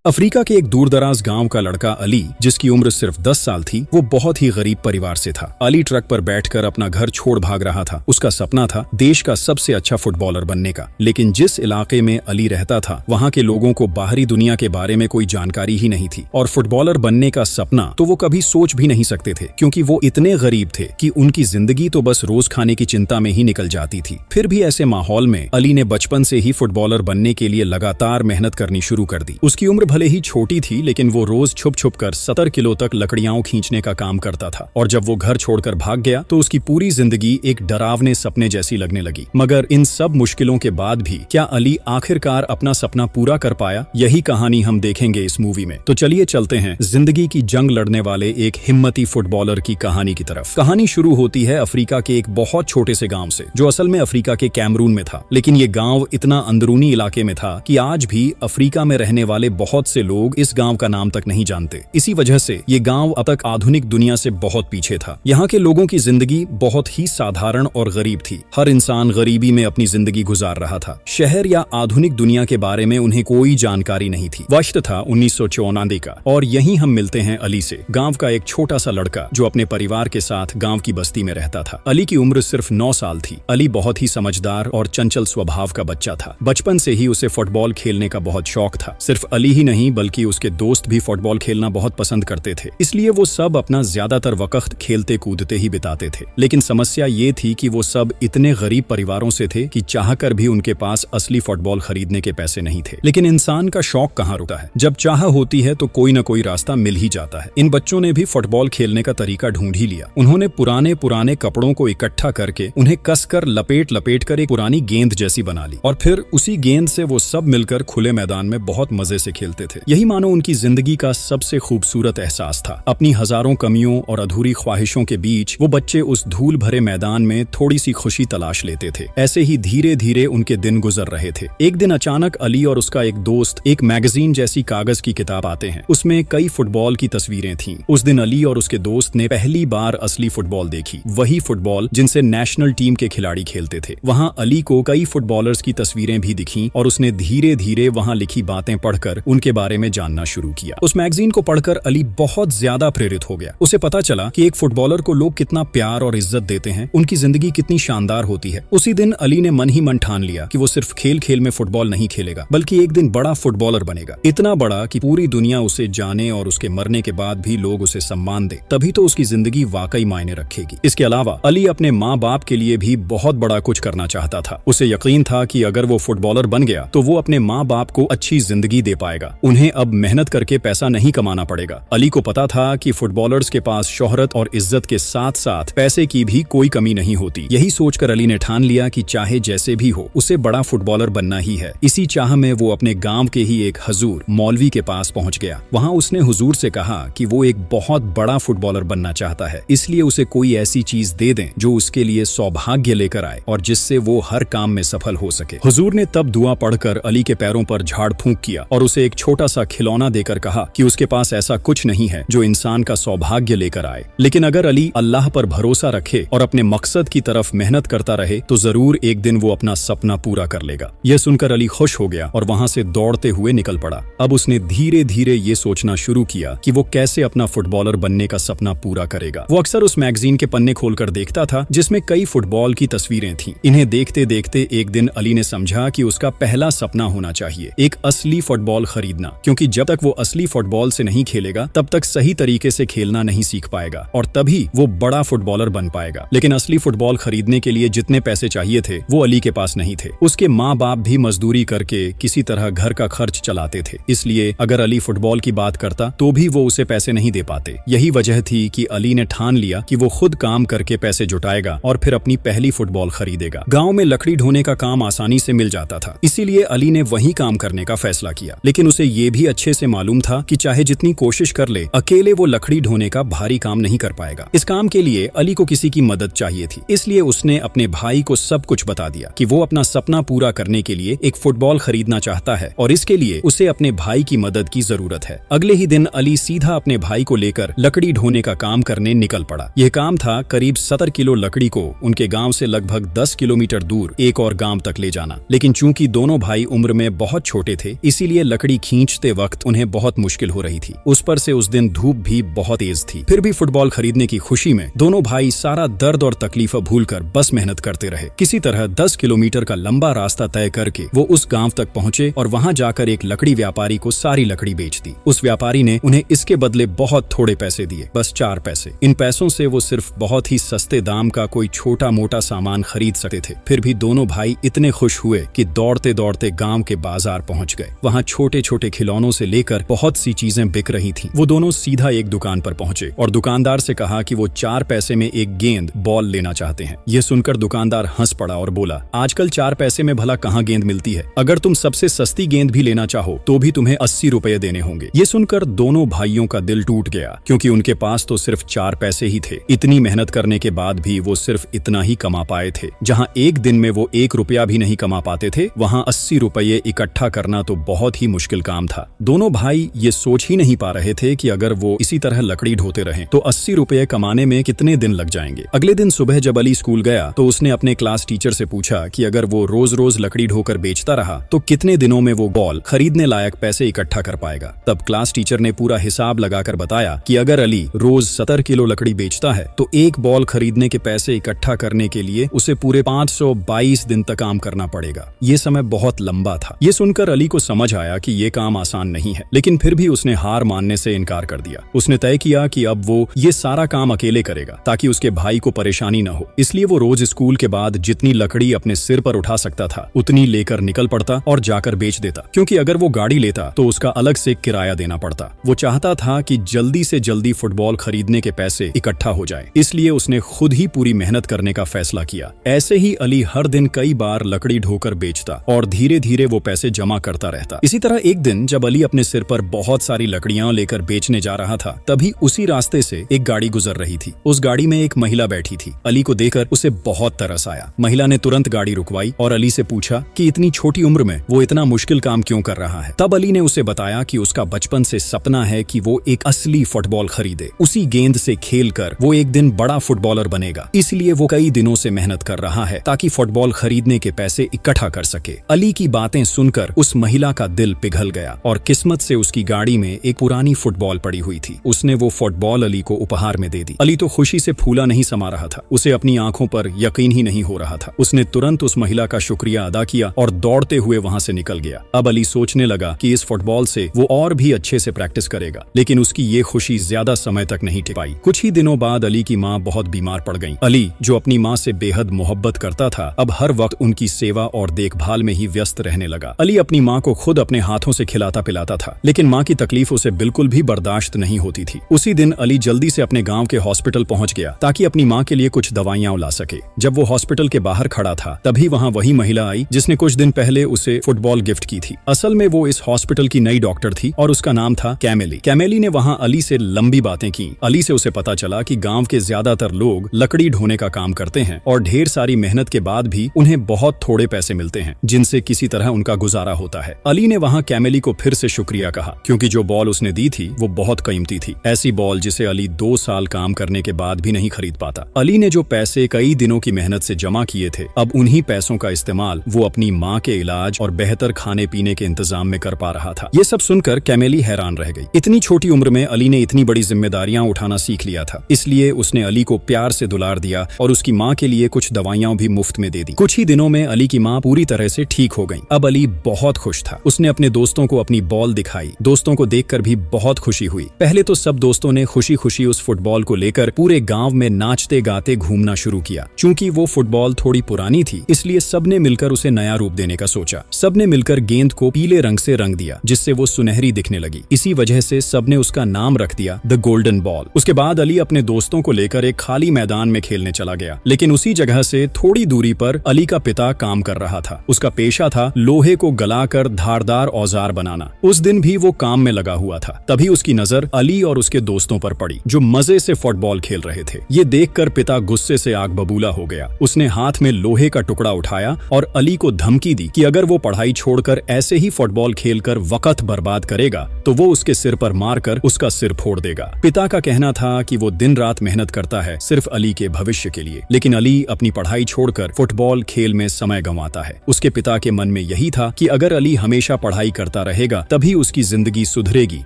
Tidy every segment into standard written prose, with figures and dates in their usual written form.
Africa के एक दूरदराज गांव का लड़का अली, जिसकी उम्र सिर्फ 10 साल थी, वो बहुत ही गरीब परिवार से था। अली ट्रक पर बैठकर अपना घर छोड़ भाग रहा था। उसका सपना था देश का सबसे अच्छा फुटबॉलर बनने का। लेकिन जिस इलाके में अली रहता था, वहाँ के लोगों को बाहरी दुनिया के बारे में कोई जानकारी ही नहीं थी, और फुटबॉलर बनने का सपना तो वो कभी सोच भी नहीं सकते थे, क्योंकि वो इतने गरीब थे कि उनकी जिंदगी तो बस रोज खाने की चिंता में ही निकल जाती थी। फिर भी ऐसे माहौल में अली ने बचपन से ही फुटबॉलर बनने के लिए लगातार मेहनत करनी शुरू कर दी। उसकी उम्र भले ही छोटी थी, लेकिन वो रोज छुप छुप कर 70 किलो तक लकड़ियां खींचने का काम करता था। और जब वो घर छोड़कर भाग गया तो उसकी पूरी जिंदगी एक डरावने सपने जैसी लगने लगी। मगर इन सब मुश्किलों के बाद भी क्या अली आखिरकार अपना सपना पूरा कर पाया? यही कहानी हम देखेंगे इस मूवी में। तो चलिए चलते हैं जिंदगी की जंग लड़ने वाले एक हिम्मती फुटबॉलर की कहानी की तरफ। कहानी शुरू होती है अफ्रीका के एक बहुत छोटे से गांव से, जो असल में अफ्रीका के कैमरून में था। लेकिन ये गांव इतना अंदरूनी इलाके में था कि आज भी अफ्रीका में रहने वाले बहुत से लोग इस गांव का नाम तक नहीं जानते। इसी वजह से ये गांव अब तक आधुनिक दुनिया से बहुत पीछे था। यहाँ के लोगों की जिंदगी बहुत ही साधारण और गरीब थी। हर इंसान गरीबी में अपनी जिंदगी गुजार रहा था। शहर या आधुनिक दुनिया के बारे में उन्हें कोई जानकारी नहीं थी। वक्त था 1994 का, और यहीं हम मिलते हैं अली से, गांव का एक छोटा सा लड़का जो अपने परिवार के साथ गांव की बस्ती में रहता था। अली की उम्र सिर्फ 9 साल थी। अली बहुत ही समझदार और चंचल स्वभाव का बच्चा था। बचपन से ही उसे फुटबॉल खेलने का बहुत शौक था। सिर्फ अली ही नहीं, बल्कि उसके दोस्त भी फुटबॉल खेलना बहुत पसंद करते थे। इसलिए वो सब अपना ज्यादातर वक्त खेलते कूदते ही बिताते थे। लेकिन समस्या ये थी कि वो सब इतने गरीब परिवारों से थे कि चाहकर भी उनके पास असली फुटबॉल खरीदने के पैसे नहीं थे। लेकिन इंसान का शौक कहाँ रुकता है? जब चाह होती है तो कोई न कोई रास्ता मिल ही जाता है। इन बच्चों ने भी फुटबॉल खेलने का तरीका ढूंढ ही लिया। उन्होंने पुराने कपड़ों को इकट्ठा करके उन्हें कसकर लपेट कर एक पुरानी गेंद जैसी बना ली, और फिर उसी गेंद से वो सब मिलकर खुले मैदान में बहुत मजे से खेलते थे। यही मानो उनकी जिंदगी का सबसे खूबसूरत एहसास था। अपनी हजारों कमियों और अधूरी ख्वाहिशों के बीच वो बच्चे उस धूल भरे मैदान में थोड़ी सी खुशी तलाश लेते थे। ऐसे ही धीरे धीरे उनके दिन गुजर रहे थे। एक दिन अचानक अली और उसका एक दोस्त एक मैगजीन जैसी कागज की किताब आते हैं। उसमें कई फुटबॉल की तस्वीरें थीं। उस दिन अली और उसके दोस्त ने पहली बार असली फुटबॉल देखी, वही फुटबॉल जिनसे नेशनल टीम के खिलाड़ी खेलते थे। वहाँ अली को कई फुटबॉलर्स की तस्वीरें भी दिखीं, और उसने धीरे धीरे वहाँ लिखी बातें पढ़कर उनके बारे में जानना शुरू किया। उस मैगजीन को पढ़कर अली बहुत ज्यादा प्रेरित हो गया। उसे पता चला कि एक फुटबॉलर को लोग कितना प्यार और इज्जत देते हैं, उनकी जिंदगी कितनी शानदार होती है। उसी दिन अली ने मन ही मन ठान लिया कि वो सिर्फ खेल खेल में फुटबॉल नहीं खेलेगा, बल्कि एक दिन बड़ा फुटबॉलर बनेगा। इतना बड़ा कि पूरी दुनिया उसे जाने और उसके मरने के बाद भी लोग उसे सम्मान दे। तभी तो उसकी जिंदगी वाकई मायने रखेगी। इसके अलावा अली अपने माँ बाप के लिए भी बहुत बड़ा कुछ करना चाहता था। उसे यकीन था कि अगर वो फुटबॉलर बन गया तो वो अपने माँ बाप को अच्छी जिंदगी दे पाएगा। उन्हें अब मेहनत करके पैसा नहीं कमाना पड़ेगा। अली को पता था कि फुटबॉलर्स के पास शोहरत और इज्जत के साथ साथ पैसे की भी कोई कमी नहीं होती। यही सोचकर अली ने ठान लिया कि चाहे जैसे भी हो, उसे बड़ा फुटबॉलर बनना ही है। इसी चाह में वो अपने गांव के ही एक हुजूर मौलवी के पास पहुंच गया। वहां उसने हुजूर से कहा कि वो एक बहुत बड़ा फुटबॉलर बनना चाहता है, इसलिए उसे कोई ऐसी चीज दे दें जो उसके लिए सौभाग्य लेकर आए और जिससे वो हर काम में सफल हो सके। हुजूर ने तब दुआ पढ़कर अली के पैरों पर झाड़ फूंक किया और उसे एक छोटा सा खिलौना देकर कहा कि उसके पास ऐसा कुछ नहीं है जो इंसान का सौभाग्य लेकर आए, लेकिन अगर अली अल्लाह पर भरोसा रखे और अपने मकसद की तरफ मेहनत करता रहे तो जरूर एक दिन वो अपना सपना पूरा कर लेगा। यह सुनकर अली खुश हो गया और वहां से दौड़ते हुए निकल पड़ा। अब उसने धीरे धीरे ये सोचना शुरू किया कि वो कैसे अपना फुटबॉलर बनने का सपना पूरा करेगा। वो अक्सर उस मैगजीन के पन्ने खोलकर देखता था जिसमें कई फुटबॉल की तस्वीरें थीं। इन्हें देखते देखते एक दिन अली ने समझा कि उसका पहला सपना होना चाहिए एक असली फुटबॉल खरीदना, क्योंकि जब तक वो असली फुटबॉल से नहीं खेलेगा तब तक सही तरीके से खेलना नहीं सीख पाएगा, और तभी वो बड़ा फुटबॉलर बन पाएगा। लेकिन असली फुटबॉल खरीदने के लिए जितने पैसे चाहिए थे वो अली के पास नहीं थे। उसके माँ बाप भी मजदूरी करके किसी तरह घर का खर्च चलाते थे, इसलिए अगर अली फुटबॉल की बात करता तो भी वो उसे पैसे नहीं दे पाते। यही वजह थी कि अली ने ठान लिया कि वो खुद काम करके पैसे जुटाएगा और फिर अपनी पहली फुटबॉल खरीदेगा। गाँव में लकड़ी ढोने का काम आसानी से मिल जाता था, इसीलिए अली ने वही काम करने का फैसला किया। लेकिन उसे ये भी अच्छे से मालूम था कि चाहे जितनी कोशिश कर ले, अकेले वो लकड़ी ढोने का भारी काम नहीं कर पाएगा। इस काम के लिए अली को किसी की मदद चाहिए थी, इसलिए उसने अपने भाई को सब कुछ बता दिया कि वो अपना सपना पूरा करने के लिए एक फुटबॉल खरीदना चाहता है और इसके लिए उसे अपने भाई की मदद की जरूरत है। अगले ही दिन अली सीधा अपने भाई को लेकर लकड़ी ढोने का काम करने निकल पड़ा। यह काम था करीब 70 किलो लकड़ी को उनके गांव से लगभग 10 किलोमीटर दूर एक और गांव तक ले जाना। लेकिन चूंकि दोनों भाई उम्र में बहुत छोटे थे, इसीलिए लकड़ी खींचते वक्त उन्हें बहुत मुश्किल हो रही थी। उस पर से उस दिन धूप भी बहुत तेज थी। फिर भी फुटबॉल खरीदने की खुशी में दोनों भाई सारा दर्द और तकलीफ भूलकर बस मेहनत करते रहे। किसी तरह 10 किलोमीटर का लंबा रास्ता तय करके वो उस गांव तक पहुंचे और वहां जाकर एक लकड़ी व्यापारी को सारी लकड़ी बेच दी। उस व्यापारी ने उन्हें इसके बदले बहुत थोड़े पैसे दिए, बस 4 पैसे। इन पैसों से वो सिर्फ बहुत ही सस्ते दाम का कोई छोटा मोटा सामान खरीद सकते थे। फिर भी दोनों भाई इतने खुश हुए कि दौड़ते दौड़ते गांव के बाजार पहुंच गए। वहां छोटे छोटे खिलौनों से लेकर बहुत सी चीजें बिक रही थीं। वो दोनों सीधा एक दुकान पर पहुंचे और दुकानदार से कहा कि वो 4 पैसे में एक गेंद बॉल लेना चाहते हैं। ये सुनकर दुकानदार हंस पड़ा और बोला, आजकल 4 पैसे में भला कहाँ गेंद मिलती है? अगर तुम सबसे सस्ती गेंद भी लेना चाहो तो भी तुम्हें 80 रुपए देने होंगे। ये सुनकर दोनों भाइयों का दिल टूट गया, क्योंकि उनके पास तो सिर्फ 4 पैसे ही थे। इतनी मेहनत करने के बाद भी वो सिर्फ इतना ही कमा पाए थे। जहाँ एक दिन में वो 1 रुपया भी नहीं कमा पाते थे, वहाँ 80 रुपये इकट्ठा करना तो बहुत ही मुश्किल काम था। दोनों भाई ये सोच ही नहीं पा रहे थे कि अगर वो इसी तरह लकड़ी ढोते रहें तो 80 रुपये कमाने में कितने दिन लग जाएंगे। अगले दिन सुबह जब अली स्कूल गया तो उसने अपने क्लास टीचर से पूछा कि अगर वो रोज रोज लकड़ी ढोकर बेचता रहा तो कितने दिनों में वो बॉल खरीदने लायक पैसे इकट्ठा कर पाएगा। तब क्लास टीचर ने पूरा हिसाब लगाकर बताया कि अगर अली रोज 70 किलो लकड़ी बेचता है तो एक बॉल खरीदने के पैसे इकट्ठा करने के लिए उसे पूरे 522 दिन तक काम करना पड़ेगा। ये समय बहुत लंबा था। ये सुनकर अली को समझ आया कि ये काम आसान नहीं है, लेकिन फिर भी उसने हार मानने से इनकार कर दिया। उसने तय किया कि अब वो ये सारा काम अकेले करेगा ताकि उसके भाई को परेशानी न हो। इसलिए वो रोज स्कूल के बाद जितनी लकड़ी अपने सिर पर उठा सकता था उतनी लेकर निकल पड़ता और जाकर बेच देता, क्योंकि अगर वो गाड़ी लेता तो उसका अलग से किराया देना पड़ता। वो चाहता था कि जल्दी से जल्दी फुटबॉल खरीदने के पैसे इकट्ठा हो जाए, इसलिए उसने खुद ही पूरी मेहनत करने का फैसला किया। ऐसे ही अली हर दिन कई बार लकड़ी ढोकर बेचता और धीरे धीरे वो पैसे जमा करता रहता। इसी तरह एक दिन जब अली अपने सिर पर बहुत सारी लकड़ियां लेकर बेचने जा रहा था, तभी उसी रास्ते से एक गाड़ी गुजर रही थी। उस गाड़ी में एक महिला बैठी थी। अली को देखकर उसे बहुत तरस आया। महिला ने तुरंत गाड़ी रुकवाई और अली से पूछा कि इतनी छोटी उम्र में वो इतना मुश्किल काम क्यों कर रहा है। तब अली ने उसे बताया कि उसका बचपन से सपना है कि वो एक असली फुटबॉल खरीदे। उसी गेंद से खेलकर वो एक दिन बड़ा फुटबॉलर बनेगा, इसलिए वो कई दिनों से मेहनत कर रहा है ताकि फुटबॉल खरीदने के पैसे इकट्ठा कर सके। अली की बातें सुनकर उस महिला का दिल पिघल गया और किस्मत से उसकी गाड़ी में एक पुरानी फुटबॉल पड़ी हुई थी। उसने वो फुटबॉल अली को उपहार में दे दी। अली तो खुशी से फूला नहीं समा रहा था। उसे अपनी आंखों पर यकीन ही नहीं हो रहा था। उसने तुरंत उस महिला का शुक्रिया अदा किया और दौड़ते हुए वहां से निकल गया। अब अली सोचने लगा कि इस फुटबॉल से वो और भी अच्छे से प्रैक्टिस करेगा, लेकिन उसकी ये खुशी ज्यादा समय तक नहीं टिक पाई। कुछ ही दिनों बाद अली की माँ बहुत बीमार पड़ गई। अली, जो अपनी माँ से बेहद मोहब्बत करता था, अब हर वक्त उनकी सेवा और देखभाल में ही व्यस्त रहने लगा। अली अपनी माँ को खुद अपने हाथों से खिलाता पिलाता था, लेकिन माँ की तकलीफ उसे बिल्कुल भी बर्दाश्त नहीं होती थी। उसी दिन अली जल्दी से अपने गाँव के हॉस्पिटल पहुंच गया ताकि अपनी माँ के लिए कुछ दवाइयाँ ला सके। जब वो हॉस्पिटल के बाहर खड़ा था, तभी वहाँ वही महिला आई जिसने कुछ दिन पहले उसे फुटबॉल गिफ्ट की थी। असल में वो इस हॉस्पिटल की नई डॉक्टर थी और उसका नाम था कैमेली। कैमेली ने वहाँ अली से लंबी बातें की। अली से उसे पता चला कि गांव के ज्यादातर लोग लकड़ी ढोने का काम करते हैं और ढेर सारी मेहनत के बाद भी उन्हें बहुत थोड़े पैसे मिलते हैं, जिनसे किसी तरह उनका गुजारा होता है। अली ने वहाँ कैमेली को फिर से शुक्रिया कहा, क्योंकि जो बॉल उसने दी थी वो बहुत कीमती थी। ऐसी बॉल जिसे अली 2 साल काम करने के बाद भी नहीं खरीद पाता। अली ने जो पैसे कई दिनों की मेहनत से जमा किए थे, अब उन्हीं पैसों का इस्तेमाल वो अपनी माँ के इलाज और बेहतर खाने पीने के इंतजाम में कर पा रहा था। ये सब सुनकर कैमेली हैरान रह गई। इतनी छोटी उम्र में अली ने इतनी बड़ी जिम्मेदारियां उठाना सीख लिया था, इसलिए उसने अली को प्यार से दुलार दिया और उसकी माँ के लिए कुछ दवाइयां भी मुफ्त में दे दी। कुछ ही दिनों में अली की माँ पूरी तरह से ठीक हो गई। अब अली बहुत खुश था। उसने अपने दोस्तों को अपनी बॉल दिखाई। दोस्तों को देखकर भी बहुत खुशी हुई। पहले तो सब दोस्तों ने खुशी खुशी उस फुटबॉल को लेकर पूरे गाँव में नाचते गाते घूमना शुरू किया। चूंकि वो फुटबॉल थोड़ी पुरानी थी, इसलिए सबने मिलकर उसे नया रूप देने का सोचा। सबने मिलकर गेंद को पीले रंग से रंग दिया, जिससे वो सुनहरी दिखने लगी। इसी वजह से सबने उसका नाम रख दिया द गोल्डन बॉल। उसके बाद अली अपने दोस्तों को लेकर एक खाली मैदान में खेलने चला गया, लेकिन उसी जगह से थोड़ी दूरी पर अली का पिता काम कर रहा था। उसका पेशा था लोहे को गलाकर धारदार औजार बनाना। उस दिन भी वो काम में लगा हुआ था। तभी उसकी नजर अली और उसके दोस्तों पर पड़ी, जो मजे से फुटबॉल खेल रहे थे। ये देखकर पिता गुस्से से आग बबूला हो गया। उसने हाथ में लोहे का टुकड़ा उठाया और अली को धमकी दी कि अगर वो पढ़ाई छोड़कर ऐसे ही फुटबॉल खेलकर वक्त बर्बाद करेगा तो वो उसके सिर पर मारकर उसका सिर फोड़ देगा। पिता का कहना था कि वो दिन रात मेहनत करता है सिर्फ अली के भविष्य के लिए, लेकिन अली अपनी पढ़ाई छोड़कर फुटबॉल खेल में समय गंवाता है। उसके पिता के मन में यही था कि अगर अली हमेशा पढ़ाई करता करता रहेगा तभी उसकी जिंदगी सुधरेगी,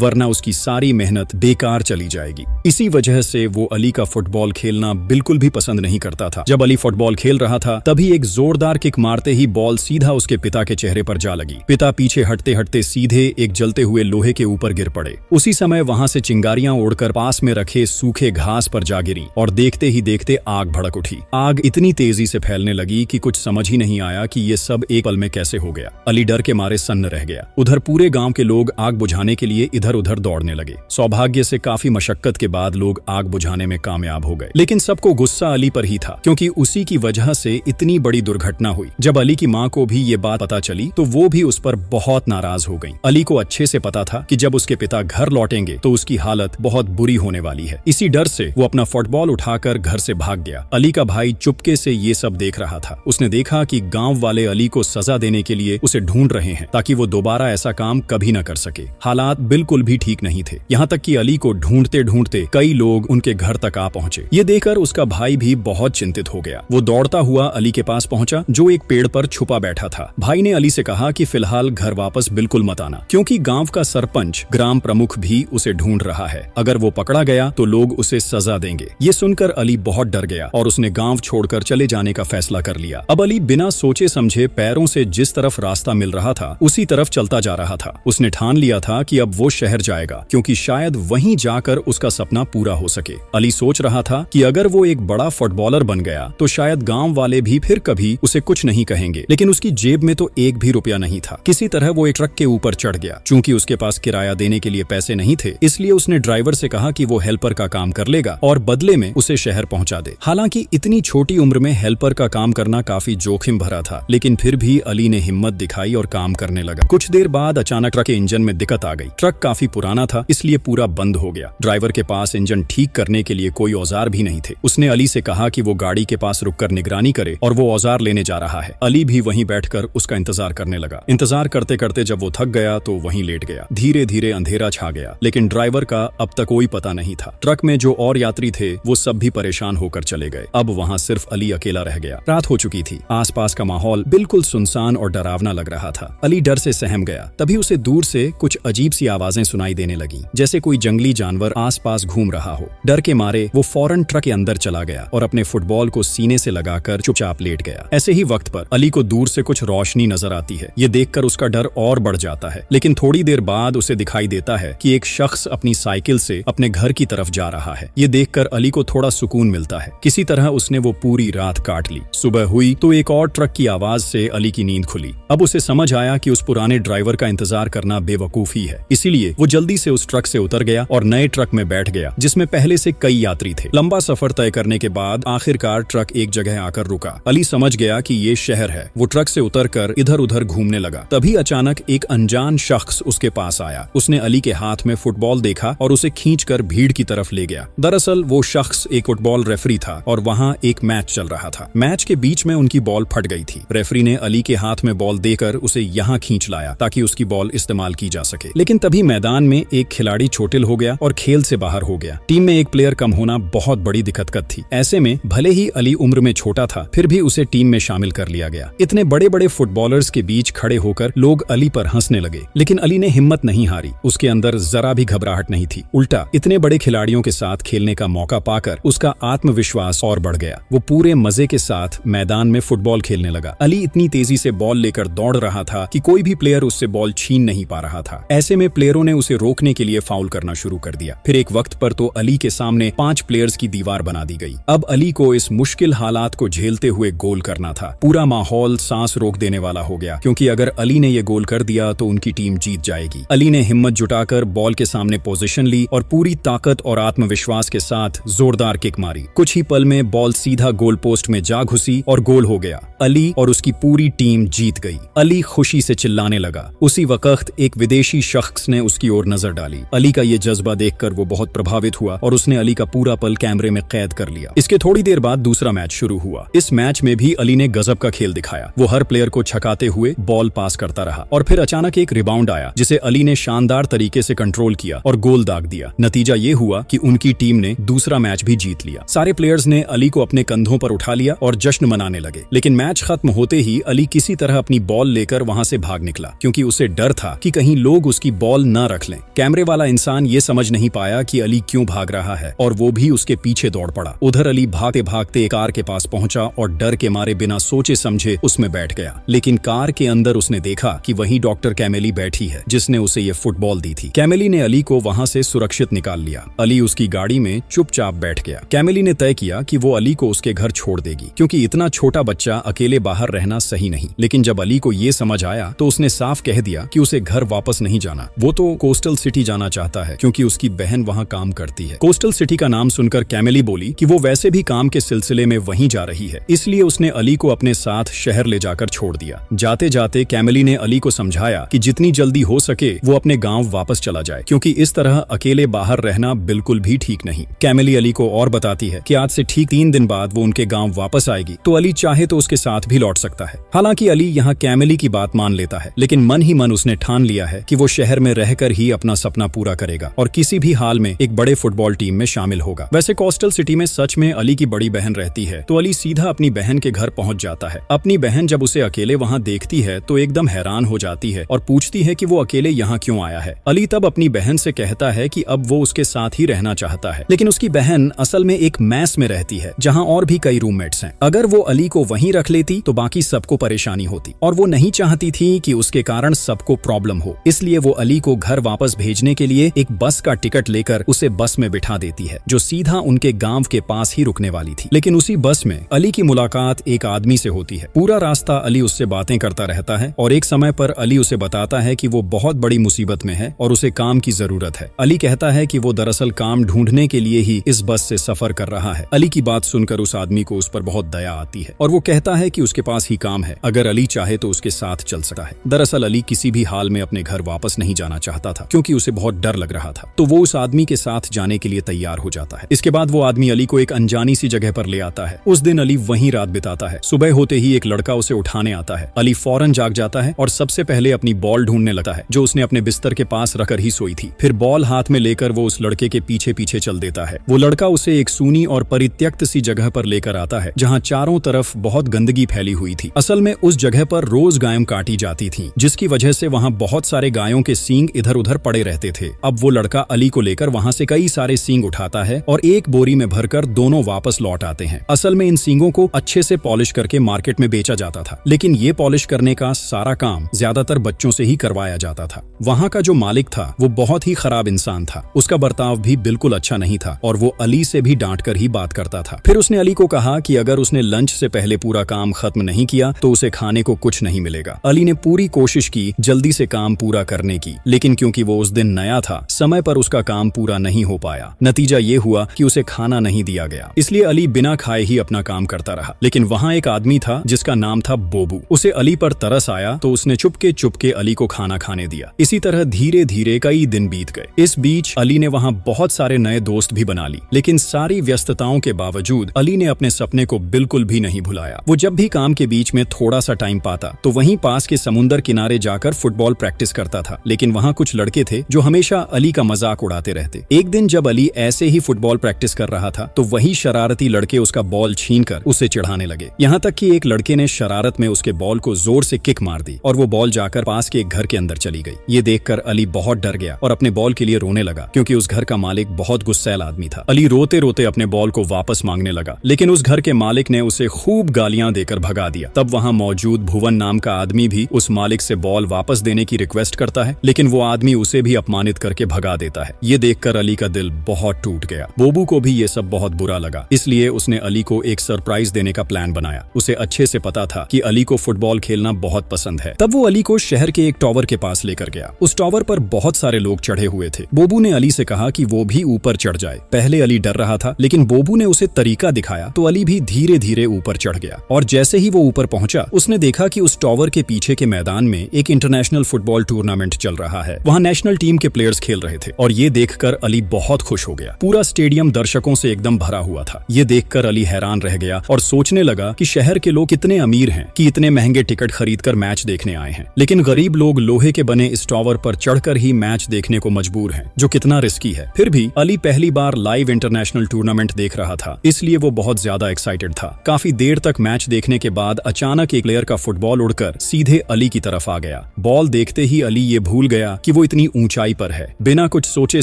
वरना उसकी सारी मेहनत बेकार चली जाएगी। इसी वजह से वो अली का फुटबॉल खेलना बिल्कुल भी पसंद नहीं करता था। जब अली फुटबॉल खेल रहा था तभी एक जोरदार किक मारते ही बॉल सीधा उसके पिता के चेहरे पर जा लगी। पिता पीछे हटते हटते सीधे एक जलते हुए लोहे के ऊपर गिर पड़े। उसी समय वहां से चिंगारियां उड़कर पास में रखे सूखे घास पर जा गिरी और देखते ही देखते आग भड़क उठी। आग इतनी तेजी से फैलने लगी कि कुछ समझ ही नहीं आया कि ये सब एक पल में कैसे हो गया। अली डर के मारे सन्न रह गया। उधर पूरे गांव के लोग आग बुझाने के लिए इधर उधर दौड़ने लगे। सौभाग्य से काफी मशक्कत के बाद लोग आग बुझाने में कामयाब हो गए, लेकिन सबको गुस्सा अली पर ही था, क्योंकि उसी की वजह से इतनी बड़ी दुर्घटना हुई। जब अली की माँ को भी ये बात पता चली तो वो भी उस पर बहुत नाराज हो गई। अली को अच्छे से पता था कि जब उसके पिता घर लौटेंगे तो उसकी हालत बहुत बुरी होने वाली है। इसी डर से वो अपना फुटबॉल उठाकर घर से भाग गया। अली का भाई चुपके से ये सब देख रहा था। उसने देखा कि गांव वाले अली को सजा देने के लिए उसे ढूंढ रहे हैं ताकि वो दोबारा ऐसा काम कभी न कर सके। हालात बिल्कुल भी ठीक नहीं थे। यहाँ तक कि अली को ढूंढते ढूंढते कई लोग उनके घर तक आ पहुंचे। ये देखकर उसका भाई भी बहुत चिंतित हो गया। वो दौड़ता हुआ अली के पास पहुंचा जो एक पेड़ पर छुपा बैठा था। भाई ने अली से कहा कि फिलहाल घर वापस बिल्कुल मत आना, क्योंकि गांव का सरपंच ग्राम प्रमुख भी उसे ढूंढ रहा है। अगर वो पकड़ा गया तो लोग उसे सजा देंगे। ये सुनकर अली बहुत डर गया और उसने गांव छोड़कर चले जाने का फैसला कर लिया। अब अली बिना सोचे समझे पैरों से जिस तरफ रास्ता मिल रहा था उसी तरफ चलता जा रहा था। उसने ठान लिया था कि अब वो शहर जाएगा, क्योंकि शायद वहीं जाकर उसका सपना पूरा हो सके। अली सोच रहा था कि अगर वो एक बड़ा फुटबॉलर बन गया तो शायद गांव वाले भी फिर कभी उसे कुछ नहीं कहेंगे। लेकिन उसकी जेब में तो एक भी रुपया नहीं था। किसी तरह वो एक ट्रक के ऊपर चढ़ गया। चूंकि उसके पास किराया देने के लिए पैसे नहीं थे, इसलिए उसने ड्राइवर से कहा कि वो हेल्पर का काम कर लेगा और बदले में उसे शहर पहुंचा दे। हालांकि इतनी छोटी उम्र में हेल्पर का काम करना काफी जोखिम भरा था, लेकिन फिर भी अली ने हिम्मत दिखाई और काम करने लगा। कुछ देर बाद अचानक ट्रक के इंजन में दिक्कत आ गई। ट्रक काफी पुराना था, इसलिए पूरा बंद हो गया। ड्राइवर के पास इंजन ठीक करने के लिए कोई औजार भी नहीं थे। उसने अली से कहा कि वो गाड़ी के पास रुककर निगरानी करे और वो औजार लेने जा रहा है। अली भी वहीं बैठकर उसका इंतजार करने लगा। इंतजार करते करते जब वो थक गया तो वहीं लेट गया। धीरे धीरे अंधेरा छा गया, लेकिन ड्राइवर का अब तक कोई पता नहीं था। ट्रक में जो और यात्री थे वो सब भी परेशान होकर चले गए। अब वहाँ सिर्फ अली अकेला रह गया। रात हो चुकी थी। आसपास का माहौल बिल्कुल सुनसान और डरावना लग रहा था। अली डर से सहम गया। तभी उसे दूर से कुछ अजीब सी आवाजें सुनाई देने लगी, जैसे कोई जंगली जानवर आसपास घूम रहा हो। डर के मारे वो फौरन ट्रक के अंदर चला गया और अपने फुटबॉल को सीने से लगाकर चुपचाप लेट गया। ऐसे ही वक्त पर अली को दूर से कुछ रोशनी नजर आती है। ये देखकर उसका डर और बढ़ जाता है, लेकिन थोड़ी देर बाद उसे दिखाई देता है कि एक शख्स अपनी साइकिल से अपने घर की तरफ जा रहा है। ये देखकर अली को थोड़ा सुकून मिलता है। किसी तरह उसने वो पूरी रात काट ली। सुबह हुई तो एक और ट्रक की आवाज से अली की नींद खुली। अब उसे समझ आया कि उस पुराने ड्राइवर का इंतजार करना बेवकूफी है, इसीलिए वो जल्दी से उस ट्रक से उतर गया और नए ट्रक में बैठ गया जिसमें पहले से कई यात्री थे। लंबा सफर तय करने के बाद आखिरकार ट्रक एक जगह आकर रुका। अली समझ गया कि ये शहर है। वो ट्रक से उतरकर इधर उधर घूमने लगा। तभी अचानक एक अनजान शख्स उसके पास आया। उसने अली के हाथ में फुटबॉल देखा और उसे खींचकर भीड़ की तरफ ले गया। दरअसल वो शख्स एक फुटबॉल रेफरी था और वहाँ एक मैच चल रहा था। मैच के बीच में उनकी बॉल फट गई थी। रेफरी ने अली के हाथ में बॉल देकर उसे यहाँ खींच लाया ताकि उसकी बॉल इस्तेमाल की जा सके। लेकिन तभी मैदान में एक खिलाड़ी चोटिल हो गया और खेल से बाहर हो गया। टीम में एक प्लेयर कम होना बहुत बड़ी दिक्कत थी। ऐसे में भले ही अली उम्र में छोटा था, फिर भी उसे टीम में शामिल कर लिया गया। इतने बड़े बड़े फुटबॉलर्स के बीच खड़े होकर लोग अली पर हंसने लगे, लेकिन अली ने हिम्मत नहीं हारी। उसके अंदर जरा भी घबराहट नहीं थी। उल्टा इतने बड़े खिलाड़ियों के साथ खेलने का मौका पाकर उसका आत्मविश्वास और बढ़ गया। वो पूरे मजे के साथ मैदान में फुटबॉल खेलने लगा। अली इतनी तेजी से बॉल लेकर दौड़ रहा था कि कोई भी प्लेयर उससे बॉल छीन नहीं पा रहा था। ऐसे में प्लेयरों ने उसे रोकने के लिए फाउल करना शुरू कर दिया। फिर एक वक्त पर तो अली के सामने 5 प्लेयर्स की दीवार बना दी गई। अब अली को इस मुश्किल हालात को झेलते हुए गोल करना था। पूरा माहौल सांस रोक देने वाला हो गया, क्योंकि अगर अली ने ये गोल कर दिया तो उनकी टीम जीत जाएगी। अली ने हिम्मत जुटाकर बॉल के सामने पोजीशन ली और पूरी ताकत और आत्मविश्वास के साथ जोरदार किक मारी। कुछ ही पल में बॉल सीधा गोल पोस्ट में जा घुसी और गोल हो गया। अली और उसकी पूरी टीम जीत गई। अली खुशी से चिल्लाने लगा। उसी वक्त एक विदेशी शख्स ने उसकी ओर नजर डाली। अली का ये जज्बा देखकर वो बहुत प्रभावित हुआ और उसने अली का पूरा पल कैमरे में कैद कर लिया। इसके थोड़ी देर बाद दूसरा मैच शुरू हुआ। इस मैच में भी अली ने गजब का खेल दिखाया। वो हर प्लेयर को छकाते हुए बॉल पास करता रहा और फिर अचानक एक रिबाउंड आया जिसे अली ने शानदार तरीके से कंट्रोल किया और गोल दाग दिया। नतीजा ये हुआ कि उनकी टीम ने दूसरा मैच भी जीत लिया। सारे प्लेयर्स ने अली को अपने कंधों पर उठा लिया और जश्न मनाने लगे। लेकिन मैच खत्म होते ही अली किसी तरह अपनी बॉल लेकर वहां से भाग निकला, क्योंकि उसे उसे डर था कि कहीं लोग उसकी बॉल न रख लें। कैमरे वाला इंसान ये समझ नहीं पाया कि अली क्यों भाग रहा है और वो भी उसके पीछे दौड़ पड़ा। उधर अली भागते भागते कार के पास पहुंचा और डर के मारे बिना सोचे समझे उसमें बैठ गया। लेकिन कार के अंदर उसने देखा कि वहीं डॉक्टर कैमेली बैठी है जिसने उसे ये फुटबॉल दी थी। कैमेली ने अली को वहां से सुरक्षित निकाल लिया। अली उसकी गाड़ी में चुपचाप बैठ गया। कैमेली ने तय किया कि वो अली को उसके घर छोड़ देगी क्योंकि इतना छोटा बच्चा अकेले बाहर रहना सही नहीं। लेकिन जब अली को ये समझ आया तो उसने साफ कह दिया कि उसे घर वापस नहीं जाना। वो तो कोस्टल सिटी जाना चाहता है क्योंकि उसकी बहन वहाँ काम करती है। कोस्टल सिटी का नाम सुनकर कैमेली बोली कि वो वैसे भी काम के सिलसिले में वहीं जा रही है, इसलिए उसने अली को अपने साथ शहर ले जाकर छोड़ दिया। जाते जाते कैमेली ने अली को समझाया कि जितनी जल्दी हो सके वो अपने गाँव वापस चला जाए क्योंकि इस तरह अकेले बाहर रहना बिल्कुल भी ठीक नहीं। कैमेली अली को और बताती है कि आज से ठीक 3 दिन बाद वो उनके गांव वापस आएगी तो अली चाहे तो उसके साथ भी लौट सकता है। हालांकि अली यहाँ कैमेली की बात मान लेता है, लेकिन मन ही मन उसने ठान लिया है कि वो शहर में रहकर ही अपना सपना पूरा करेगा और किसी भी हाल में एक बड़े फुटबॉल टीम में शामिल होगा। वैसे कोस्टल सिटी में सच में अली की बड़ी बहन रहती है तो अली सीधा अपनी बहन के घर पहुंच जाता है। अपनी बहन जब उसे अकेले वहाँ देखती है तो एकदम हैरान हो जाती है और पूछती है कि वो अकेले यहाँ क्यों आया है। अली तब अपनी बहन से कहता है कि अब वो उसके साथ ही रहना चाहता है, लेकिन उसकी बहन असल में एक मैस में रहती है जहाँ और भी कई रूममेट्स हैं। अगर वो अली को वहीं रख लेती तो बाकी सबको परेशानी होती और वो नहीं चाहती थी कि उसके कारण सबको प्रॉब्लम हो। इसलिए वो अली को घर वापस भेजने के लिए एक बस का टिकट लेकर उसे बस में बिठा देती है जो सीधा उनके गांव के पास ही रुकने वाली थी। लेकिन उसी बस में अली की मुलाकात एक आदमी से होती है। पूरा रास्ता अली उससे बातें करता रहता है और एक समय पर अली उसे बताता है कि वो बहुत बड़ी मुसीबत में है और उसे काम की जरूरत है। अली कहता है कि वो दरअसल काम ढूंढने के लिए ही इस बस से सफर कर रहा है। अली की बात सुनकर उस आदमी को उस पर बहुत दया आती है और वो कहता है कि उसके पास ही काम है, अगर अली चाहे तो उसके साथ चल सकता है। दरअसल अली किसी भी हाल में अपने घर वापस नहीं जाना चाहता था क्योंकि उसे बहुत डर लग रहा था, तो वो उस आदमी के साथ जाने के लिए तैयार हो जाता है। इसके बाद वो आदमी अली को एक अनजानी सी जगह पर ले आता है। उस दिन अली वहीं रात बिताता है। सुबह होते ही एक लड़का उसे उठाने आता है। अली फौरन जाग जाता है और सबसे पहले अपनी बॉल ढूंढने लगता है जो उसने अपने बिस्तर के पास रखकर ही सोई थी। फिर बॉल हाथ में लेकर वो उस लड़के के पीछे पीछे चल देता है। वो लड़का उसे एक सूनी और परित्यक्त सी जगह पर लेकर आता है जहाँ चारों तरफ बहुत गंदगी फैली हुई थी। असल में उस जगह पर रोज गायें काटी जाती थीं, जिसकी वजह से वहाँ बहुत सारे गायों के सींग इधर उधर पड़े रहते थे। अब वो लड़का अली को लेकर वहाँ से कई सारे सींग उठाता है और एक बोरी में भरकर दोनों वापस लौट आते हैं। असल में इन सींगों को अच्छे से पॉलिश करके मार्केट में बेचा जाता था, लेकिन ये पॉलिश करने का सारा काम ज्यादातर बच्चों से ही करवाया जाता था। वहाँ का जो मालिक था वो बहुत ही खराब इंसान था। उसका बर्ताव भी बिल्कुल अच्छा नहीं था और वो अली से भी डांट कर ही बात करता था। फिर उसने अली को कहा कि अगर उसने लंच से पहले पूरा काम खत्म नहीं किया तो उसे खाने को कुछ नहीं मिलेगा। अली ने पूरी कोशिश की जल्दी से काम पूरा करने की, लेकिन क्योंकि वो उस दिन नया था, समय पर उसका काम पूरा नहीं हो पाया। नतीजा ये हुआ कि उसे खाना नहीं दिया गया, इसलिए अली बिना खाए ही अपना काम करता रहा। लेकिन वहाँ एक आदमी था जिसका नाम था बोबू। उसे अली पर तरस आया तो उसने चुपके अली को खाना खाने दिया। इसी तरह धीरे धीरे कई दिन बीत गए। इस बीच अली ने वहाँ बहुत सारे नए दोस्त भी बना ली, लेकिन सारी व्यस्तताओं के बावजूद अली ने अपने सपने को बिल्कुल भी नहीं भुलाया। वो जब भी काम के बीच में थोड़ा सा टाइम पाता तो वहीं पास के समुंदर किनारे जाकर फुटबॉल प्रैक्टिस करता था। लेकिन वहाँ कुछ लड़के थे जो हमेशा अली का मजाक उड़ाते रहते। एक दिन जब अली ऐसे ही फुटबॉल प्रैक्टिस कर रहा था तो वही शरारती लड़के उसका बॉल छीनकर उसे चिढ़ाने लगे। यहाँ तक कि एक लड़के ने शरारत में उसके बॉल को जोर से किक मार दी और वो बॉल जाकर पास के एक घर के अंदर चली गई। ये देखकर अली बहुत डर गया और अपने बॉल के लिए रोने लगा क्योंकि उस घर का मालिक बहुत गुस्सैल आदमी था। अली रोते रोते अपने बॉल को वापस मांगने लगा, लेकिन उस घर के मालिक ने उसे खूब गालियां देकर भगा दिया। तब वहाँ मौजूद भुवन नाम का आदमी भी उस मालिक से बॉल वापस देने की रिक्वेस्ट करता है, लेकिन वो आदमी उसे भी अपमानित करके भगा देता है। ये देखकर अली का दिल बहुत टूट गया। बोबू को भी ये सब बहुत बुरा लगा, इसलिए उसने अली को एक सरप्राइज देने का प्लान बनाया। उसे अच्छे से पता था कि अली को फुटबॉल खेलना बहुत पसंद है। तब वो अली को शहर के एक टावर के पास लेकर गया। उस टावर पर बहुत सारे लोग चढ़े हुए थे। बोबू ने अली से कहा कि वो भी ऊपर चढ़ जाए। पहले अली डर रहा था, लेकिन बोबू ने उसे तरीका दिखाया तो अली भी धीरे धीरे ऊपर चढ़ गया। और जैसे ही वो ऊपर पहुंचा उसने देखा कि उस टावर के पीछे के मैदान में एक इंटरनेशनल फुटबॉल टूर्नामेंट चल रहा है। वहाँ नेशनल टीम के प्लेयर्स खेल रहे थे और ये देखकर अली बहुत खुश हो गया। पूरा स्टेडियम दर्शकों से एकदम भरा हुआ था। ये देखकर अली हैरान रह गया और सोचने लगा कि शहर के लोग कितने अमीर हैं कि इतने महंगे टिकट खरीदकर मैच देखने आए हैं, लेकिन गरीब लोग लोहे के बने इस टावर पर चढ़कर ही मैच देखने को मजबूर हैं, जो कितना रिस्की है। फिर भी अली पहली बार लाइव इंटरनेशनल टूर्नामेंट देख रहा था, इसलिए वो बहुत ज्यादा एक्साइटेड था। काफी देर तक मैच देखने के बाद अचानक एक प्लेयर का फुटबॉल उड़कर सीधे अली की तरफ आ गया। बॉल देखते ही अली ये भूल गया कि वो इतनी ऊंचाई पर है। बिना कुछ सोचे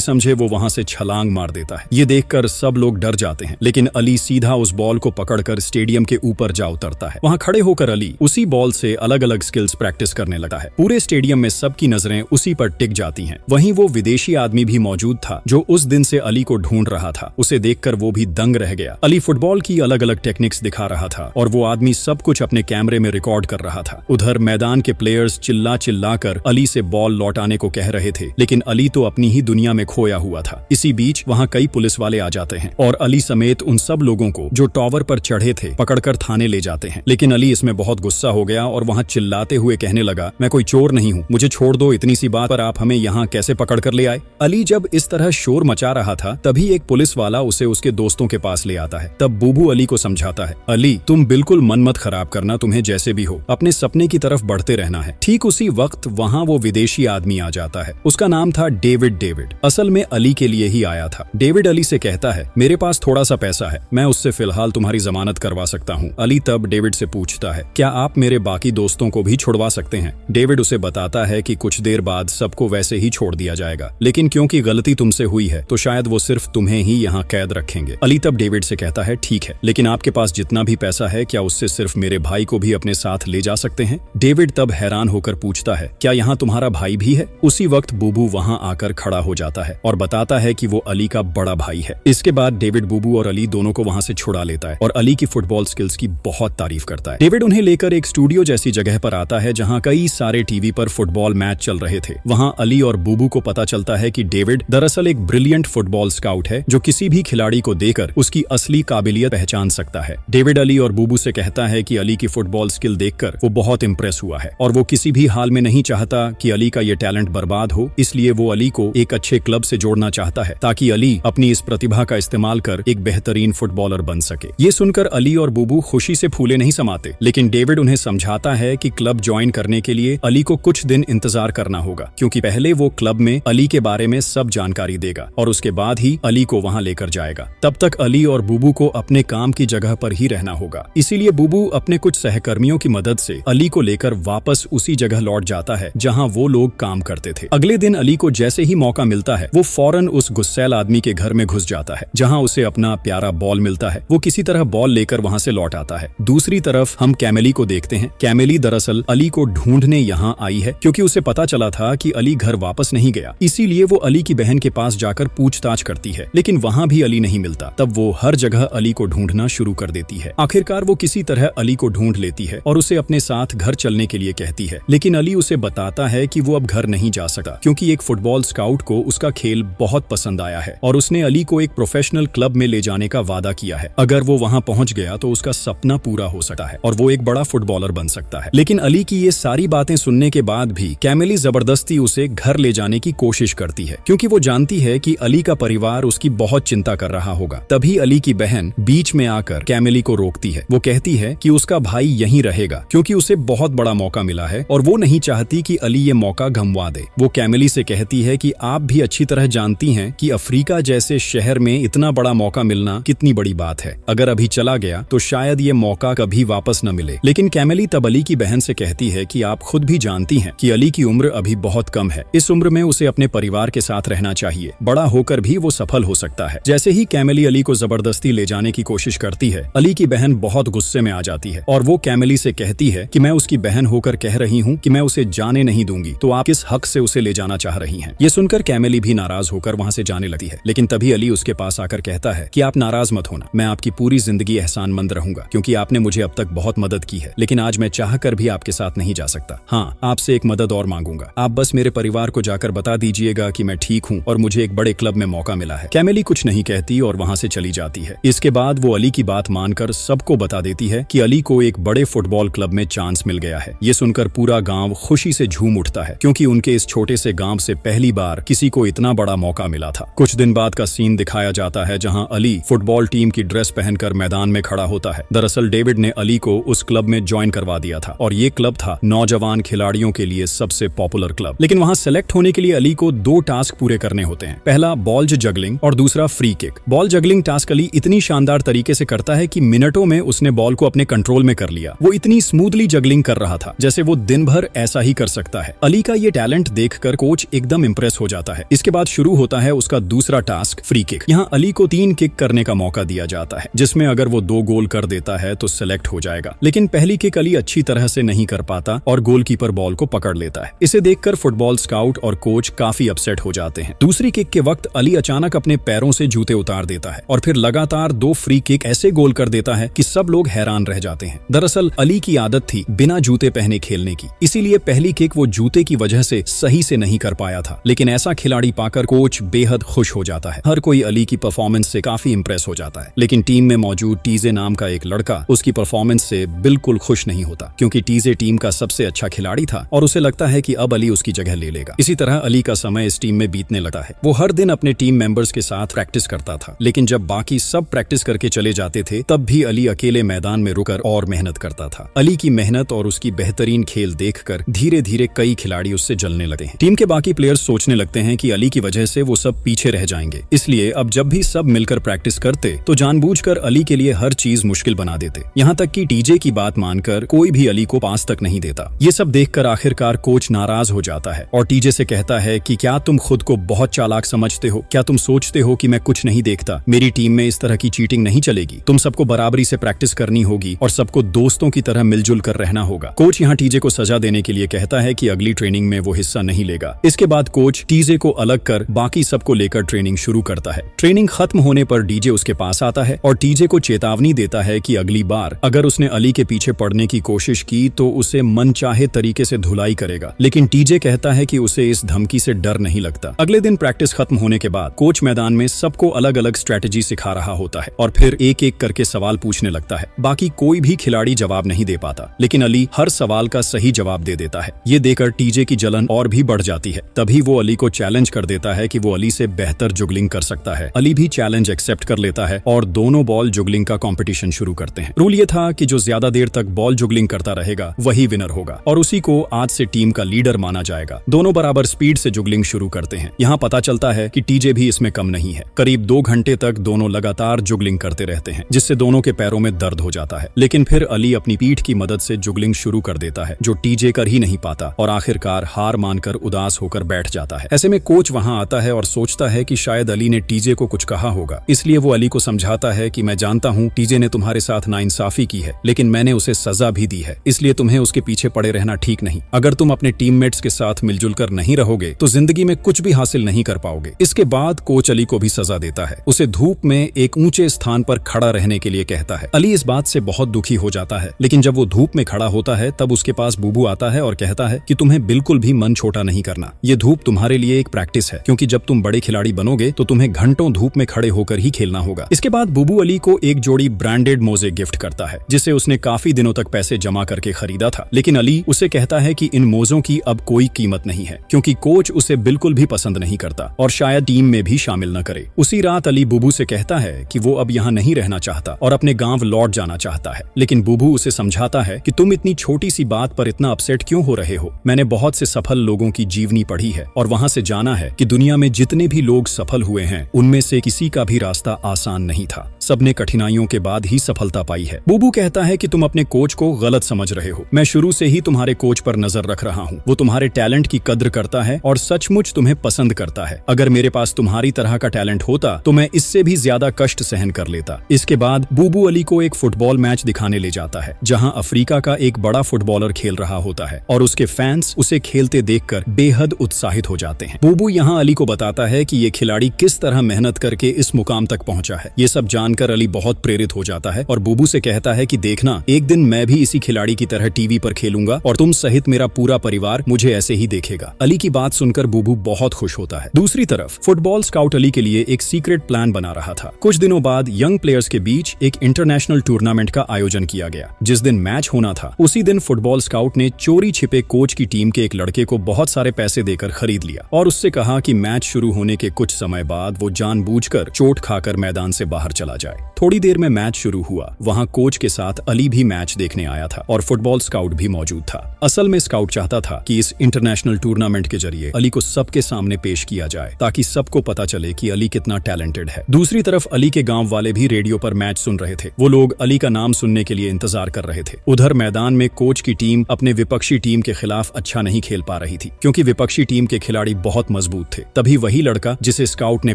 समझे वो वहां से छलांग मार देता है। ये देखकर सब लोग डर जाते हैं, लेकिन अली सीधा उस बॉल को पकड़कर स्टेडियम के ऊपर जा उतरता है। वहां खड़े होकर अली उसी बॉल से अलग अलग स्किल्स प्रैक्टिस करने लगा है। पूरे स्टेडियम में सबकी नजरें उसी पर टिक जाती हैं। वहीं वो विदेशी आदमी भी मौजूद था जो उस दिन से अली को ढूंढ रहा था। उसे देखकर वो भी दंग रह गया। अली फुटबॉल की अलग अलग टेक्निक्स दिखा रहा था और वो आदमी सब कुछ अपने कैमरे में रिकॉर्ड कर रहा था। उधर मैदान के प्लेयर्स चिल्ला चिल्ला कर अली से बॉल लौटाने को कह रहे थे, लेकिन अली तो अपनी ही दुनिया में खोया हुआ था। इसी बीच वहां कई पुलिस वाले आ जाते हैं और अली समेत उन सब लोगों को जो टॉवर पर चढ़े थे पकड़कर थाने ले जाते हैं। लेकिन अली इसमें बहुत गुस्सा हो गया और वहां चिल्लाते हुए कहने लगा, मैं कोई चोर नहीं हूँ, मुझे छोड़ दो, इतनी सी बात पर आप हमें यहाँ कैसे पकड़ कर ले आए। अली जब इस तरह शोर मचा रहा था तभी एक पुलिस वाला उसे उसके दोस्तों के पास ले आता है। तब बूबू अली को समझाता है, अली तुम बिल्कुल मन मत खराब करना, तुम्हें जैसे भी हो अपने सपने की तरफ बढ़ते रहना है। ठीक उसी वक्त वहाँ वो विदेशी आदमी आ जाता है। उसका नाम था डेविड। असल में अली के लिए ही आया था। डेविड अली से कहता है, मेरे पास थोड़ा सा पैसा है, मैं उससे फिलहाल तुम्हारी जमानत करवा सकता हूँ। अली तब डेविड से पूछता है, क्या आप मेरे बाकी दोस्तों को भी छुड़वा सकते हैं। डेविड उसे बताता है कि कुछ देर बाद सबको वैसे ही छोड़ दिया जाएगा, लेकिन क्योंकि गलती तुमसे हुई है तो शायद वो सिर्फ तुम्हें ही यहाँ कैद रखेंगे। अली तब डेविड से कहता है, ठीक है, लेकिन आपके पास जितना भी पैसा है क्या उससे सिर्फ मेरे भाई को भी अपने साथ ले जा सकते हैं। डेविड तब हैरान होकर पूछता है, क्या यहाँ तुम्हारा भाई भी है। उसी वक्त बूबू वहाँ आकर खड़ा हो जाता है और बताता है कि वो अली का बड़ा भाई है। इसके बाद डेविड बूबू और अली दोनों को वहाँ से छुड़ा लेता है और अली की फुटबॉल स्किल्स की बहुत तारीफ करता है। डेविड उन्हें लेकर एक स्टूडियो जैसी जगह पर आता है जहाँ कई सारे टीवी पर फुटबॉल मैच चल रहे थे। वहाँ अली और बूबू को पता चलता है कि डेविड दरअसल एक ब्रिलियंट फुटबॉल स्काउट है जो किसी भी खिलाड़ी को देकर उसकी असली काबिलियत पहचान सकता है। डेविड अली और बूबू से कहता है कि अली की फुटबॉल स्किल देखकर वो बहुत इंप्रेस हुआ है और वो किसी भी हाल में नहीं चाहता कि अली का ये टैलेंट बर्बाद हो, इसलिए वो अली को एक अच्छे क्लब से जोड़ना चाहता है ताकि अली अपनी इस प्रतिभा का इस्तेमाल कर एक बेहतरीन फुटबॉलर बन सके। ये सुनकर अली और बूबू खुशी से फूले नहीं समाते, लेकिन डेविड उन्हें समझाता है कि क्लब ज्वाइन करने के लिए अली को कुछ दिन इंतजार करना होगा, क्योंकि पहले वो क्लब में अली के बारे में सब जानकारी देगा और उसके बाद ही अली को वहां लेकर जाएगा। तब तक अली और बूबू को अपने काम की जगह पर ही रहना होगा। इसीलिए बूबू अपने कुछ सहकर्मियों की मदद से अली को लेकर वापस उसी जगह लौट जाता है जहां वो लोग काम करते थे। अगले दिन अली को जैसे ही मौका मिलता है वो फौरन उस गुस्सैल आदमी के घर में घुस जाता है जहां उसे अपना प्यारा बॉल मिलता है। वो किसी तरह बॉल लेकर वहां से लौट आता है। दूसरी तरफ हम कैमेली को देखते हैं। कैमेली दरअसल अली को ढूंढने यहाँ आई है क्योंकि उसे पता चला था कि अली घर वापस नहीं गया, इसीलिए वो अली की बहन के पास जाकर पूछताछ करती है, लेकिन वहाँ भी अली नहीं मिलता। तब वो हर जगह अली को ढूंढना शुरू कर देती है। आखिरकार वो किसी तरह अली को ढूंढ लेती है और उसे अपने साथ घर चलने के लिए कहती है, लेकिन अली उसे बताता है कि वो अब घर नहीं जा सकता क्योंकि एक फुटबॉल स्काउट को उसका खेल बहुत पसंद आया है और उसने अली को एक प्रोफेशनल क्लब में ले जाने का वादा किया है। अगर वो वहाँ पहुँच गया तो उसका सपना पूरा हो सकता है और वो एक बड़ा फुटबॉलर बन सकता है। लेकिन अली की ये सारी बातें सुनने के बाद भी कैमेली जबरदस्ती उसे घर ले जाने की कोशिश करती है क्योंकि वो जानती है कि अली का परिवार उसकी बहुत चिंता कर रहा होगा। तभी अली की बहन बीच में आकर कैमेली को रोकती है। वो कहती है कि उसका भाई यहीं रहेगा क्योंकि उसे बहुत बड़ा मौका मिला है और वो नहीं चाहती कि अली ये मौका गंवा दे। वो कैमेली से कहती है कि आप भी अच्छी तरह जानती हैं कि अफ्रीका जैसे शहर में इतना बड़ा मौका मिलना कितनी बड़ी बात है। अगर अभी चला गया तो शायद ये मौका कभी वापस न मिले। लेकिन कैमेली तब अली की बहन से कहती है कि आप खुद भी जानती हैं कि अली की उम्र अभी बहुत कम है। इस उम्र में उसे अपने परिवार के साथ रहना चाहिए, बड़ा होकर भी वो सफल हो सकता है। जैसे ही कैमेली अली को जबरदस्ती ले जाने की कोशिश करती है, अली की बहन बहुत गुस्से में आ जाती है और वो कैमेली से कहती है कि मैं उसकी बहन होकर कह रही हूँ कि मैं उसे जाने नहीं दूंगी, तो आप किस हक से उसे ले जाना चाह रही हैं। ये सुनकर कैमेली भी नाराज होकर वहाँ से जाने लगती है, लेकिन तभी अली उसके पास आकर कहता है कि आप नाराज मत होना, मैं आपकी पूरी जिंदगी एहसानमंद रहूंगा क्योंकि आपने मुझे अब तक बहुत मदद की है, लेकिन आज मैं चाहकर भी आपके साथ नहीं जा सकता। हाँ, आपसे एक मदद और मांगूंगा, आप बस मेरे परिवार को जाकर बता दीजिएगा कि मैं ठीक हूँ और मुझे एक बड़े क्लब में मौका मिला है। कैमेली कुछ नहीं कहती और वहाँ से चली जाती है। इसके बाद वो अली की बात मानकर सबको बता देती है कि अली को एक बड़े फुटबॉल क्लब में चांस मिल गया है। ये सुनकर पूरा गांव खुशी से झूम उठता है क्योंकि उनके इस छोटे से गांव से पहली बार किसी को इतना बड़ा मौका मिला था। कुछ दिन बाद का सीन दिखाया जाता है जहां अली फुटबॉल टीम की ड्रेस पहनकर मैदान में खड़ा होता है। दरअसल डेविड ने अली को उस क्लब में ज्वाइन करवा दिया था और ये क्लब था नौजवान खिलाड़ियों के लिए सबसे पॉपुलर क्लब। लेकिन वहां सेलेक्ट होने के लिए अली को 2 टास्क पूरे करने होते हैं। पहला बॉल जगलिंग और दूसरा free kick. Ball juggling task Ali इतनी शानदार तरीके से करता है कि मिनटों में उसने बॉल को अपने कंट्रोल में कर लिया। वो इतनी स्मूथली जगलिंग कर रहा था जैसे वो दिन भर ऐसा ही कर सकता है। अली का ये टैलेंट देखकर कोच एकदम इंप्रेस हो जाता है। इसके बाद शुरू होता है उसका दूसरा टास्क, फ्री किक। यहाँ अली को 3 किक करने का मौका दिया जाता है, जिसमें अगर वो 2 गोल कर देता है तो सिलेक्ट हो जाएगा। लेकिन पहली किक अली अच्छी तरह से नहीं कर पाता और गोलकीपर बॉल को पकड़ लेता है। इसे देखकर फुटबॉल स्काउट और कोच काफी अपसेट हो जाते हैं। दूसरी किक के वक्त अली अचानक अपने पैरों से जूते उतार देता है और फिर लगातार 2 फ्री किक ऐसे गोल कर देता है कि सब लोग हैरान रह जाते हैं। दरअसल अली की आदत थी बिना जूते पहने खेलने की, इसीलिए पहली किक वो जूते की वजह से सही से नहीं कर पाया था। लेकिन ऐसा खिलाड़ी पाकर कोच बेहद खुश हो जाता है। हर कोई अली की परफॉर्मेंस से काफी इंप्रेस हो जाता है। लेकिन टीम में मौजूद टीजे नाम का एक लड़का उसकी परफॉर्मेंस से बिल्कुल खुश नहीं होता, क्योंकि टीजे टीम का सबसे अच्छा खिलाड़ी था और उसे लगता है कि अब अली उसकी जगह ले लेगा। इसी तरह अली का समय इस टीम में बीतने लगता है। वो हर दिन अपने टीम मेंबर्स के साथ प्रैक्टिस करता था, लेकिन जब बाकी सब प्रैक्टिस करके चले जाते थे तब भी अली अकेले मैदान में रुकर और मेहनत करता था। अली की मेहनत और उसकी बेहतरीन खेल देखकर धीरे धीरे कई खिलाड़ी उससे जलने लगते हैं। टीम के बाकी प्लेयर्स सोचने लगते हैं कि अली की वजह से वो सब पीछे रह जाएंगे, इसलिए अब जब भी सब मिलकर प्रैक्टिस करते तो जानबूझकर अली के लिए हर चीज मुश्किल बना देते। यहाँ तक कि टीजे की बात मानकर कोई भी अली को पास तक नहीं देता। ये सब देखकर आखिरकार कोच नाराज हो जाता है और टीजे से कहता है कि क्या तुम खुद को बहुत चालाक समझते हो? क्या तुम सोचते हो कि मैं कुछ नहीं देखता? मेरी टीम में इस तरह की चीटिंग नहीं चलेगी। तुम सबको बराबरी से प्रैक्टिस करनी होगी और सबको दोस्तों की तरह मिलजुल कर रहना होगा। कोच यहाँ टीजे को सजा देने के लिए कहता है कि अगली ट्रेनिंग में वो हिस्सा नहीं लेगा। इसके बाद कोच टीजे को अलग कर बाकी सबको लेकर ट्रेनिंग शुरू करता है। ट्रेनिंग खत्म होने पर डीजे उसके पास आता है और टीजे को चेतावनी देता है कि अगली बार अगर उसने अली के पीछे पड़ने की कोशिश की तो उसे मनचाहे तरीके से धुलाई करेगा। लेकिन टीजे कहता है कि उसे इस धमकी से डर नहीं लगता। अगले दिन प्रैक्टिस खत्म होने के बाद कोच मैदान में सबको अलग अलग स्ट्रेटेजी सिखा रहा होता है और फिर एक एक करके सवाल पूछने लगता है। बाकी कोई भी खिलाड़ी जवाब नहीं दे पाता, लेकिन अली हर सवाल का सही जवाब दे देता है। ये देखकर टीजे की जलन और भी बढ़ जाती है। तभी वो अली को चैलेंज कर देता है कि वो अली से बेहतर जुगलिंग कर सकता है। अली भी चैलेंज एक्सेप्ट कर लेता है और दोनों बॉल जुगलिंग का कंपटीशन शुरू करते हैं। रूल ये था कि जो ज्यादा देर तक बॉल जुगलिंग करता रहेगा वही विनर होगा और उसी को आज से टीम का लीडर माना जाएगा। दोनों बराबर स्पीड से जुगलिंग शुरू करते हैं। यहाँ पता चलता है कि टीजे भी इसमें कम नहीं है। करीब 2 घंटे तक दोनों लगातार जुगलिंग करते रहते हैं, जिससे दोनों के पैरों में दर्द हो जाता है। लेकिन फिर अली अपनी पीठ की मदद से जुगलिंग शुरू कर देता है, जो टीजे कर ही नहीं पाता और आखिरकार हार मानकर उदास होकर बैठ जाता है। ऐसे में कोच वहां आता है और सोचता है कि शायद अली ने टीजे को कुछ कहा होगा, इसलिए वो अली को समझाता है कि मैं जानता हूँ टीजे ने तुम्हारे साथ नाइंसाफी की है, लेकिन मैंने उसे सजा भी दी है, इसलिए तुम्हें उसके पीछे पड़े रहना ठीक नहीं। अगर तुम अपने टीममेट्स के साथ मिलजुल कर नहीं रहोगे तो जिंदगी में कुछ भी हासिल नहीं कर पाओगे। इसके बाद कोच अली को भी सजा देता है। उसे धूप में एक ऊंचे स्थान पर खड़ा रहने के लिए कहता है। अली इस बात से बहुत दुखी हो जाता है, लेकिन जब वो धूप में खड़ा होता है तब उसके पास बुबू आता है और कहता है कि तुम्हें बिल्कुल भी मन छोटा नहीं करना। ये धूप तुम्हारे लिए एक प्रैक्टिस है, क्योंकि जब तुम बड़े खिलाड़ी बनोगे तो तुम्हें घंटों धूप में खड़े होकर ही खेलना होगा। इसके बाद बुबू अली को एक जोड़ी ब्रांडेड मोजे गिफ्ट करता है, जिसे उसने काफी दिनों तक पैसे जमा करके खरीदा था। लेकिन अली उसे कहता है कि इन मोजों की अब कोई कीमत नहीं है, क्योंकि कोच उसे बिल्कुल भी पसंद नहीं करता और शायद टीम में भी शामिल न करे। उसी रात अली बुबू से कहता है कि वो अब यहाँ नहीं रहना चाहता और अपने गांव लौट जाना चाहता है। लेकिन बुबू उसे समझाता है कि तुम इतनी छोटी सी बात पर इतना अपसेट क्यों हो रहे हो? मैंने बहुत से सफल लोगों की जीवनी पढ़ी है और वहां से जाना है कि दुनिया में जितने भी लोग सफल हुए हैं उनमें से किसी का भी रास्ता आसान नहीं था। सबने कठिनाइयों के बाद ही सफलता पाई है। बुबू कहता है कि तुम अपने कोच को गलत समझ रहे हो। मैं शुरू से ही तुम्हारे कोच पर नजर रख रहा हूँ। वो तुम्हारे टैलेंट की कद्र करता है और सचमुच तुम्हें पसंद करता है। अगर मेरे पास तुम्हारी तरह का टैलेंट होता तो मैं इससे भी ज्यादा कष्ट सहन कर लेता। इसके बाद बुबू अली को एक फुटबॉल मैच दिखाने ले जाता है, जहाँ अफ्रीका का एक बड़ा फुटबॉलर खेल रहा होता है और उसके फैंस उसे खेलते देखकर बेहद उत्साहित हो जाते हैं। बुबू यहाँ अली को बताता है कि ये खिलाड़ी किस तरह मेहनत करके इस मुकाम तक पहुंचा है। ये सब जानकर अली बहुत प्रेरित हो जाता है और बुबू से कहता है कि देखना, एक दिन मैं भी इसी खिलाड़ी की तरह टीवी पर खेलूंगा और तुम सहित मेरा पूरा परिवार मुझे ऐसे ही देखेगा। अली की बात सुनकर बुबू बहुत खुश होता है। दूसरी तरफ फुटबॉल स्काउट अली के लिए एक सीक्रेट प्लान बना रहा था। कुछ दिनों बाद यंग प्लेयर्स के बीच एक इंटरनेशनल टूर्नामेंट का आयोजन किया गया। जिस दिन मैच होना था उसी दिन फुटबॉल स्काउट ने चोरी छिपे कोच की टीम के एक लड़के को बहुत सारे पैसे देकर खरीद लिया और उससे कहा कि मैच शुरू होने के कुछ समय बाद वो जानबूझकर चोट खाकर मैदान से बाहर चला जाए। थोड़ी देर में मैच शुरू हुआ। वहां कोच के साथ अली भी मैच देखने आया था और फुटबॉल स्काउट भी मौजूद था। असल में स्काउट चाहता था कि इस इंटरनेशनल टूर्नामेंट के जरिए अली को सबके सामने पेश किया जाए, ताकि सबको पता चले कि अली कितना टैलेंटेड है। दूसरी तरफ अली के गांव वाले भी रेडियो पर मैच सुन रहे थे। वो लोग अली का नाम सुनने के लिए इंतजार कर रहे थे। उधर मैदान में कोच की टीम अपने विपक्षी विपक्षी टीम के खिलाफ अच्छा नहीं खेल पा रही थी क्योंकि विपक्षी टीम के खिलाड़ी बहुत मजबूत थे। तभी वही लड़का जिसे स्काउट ने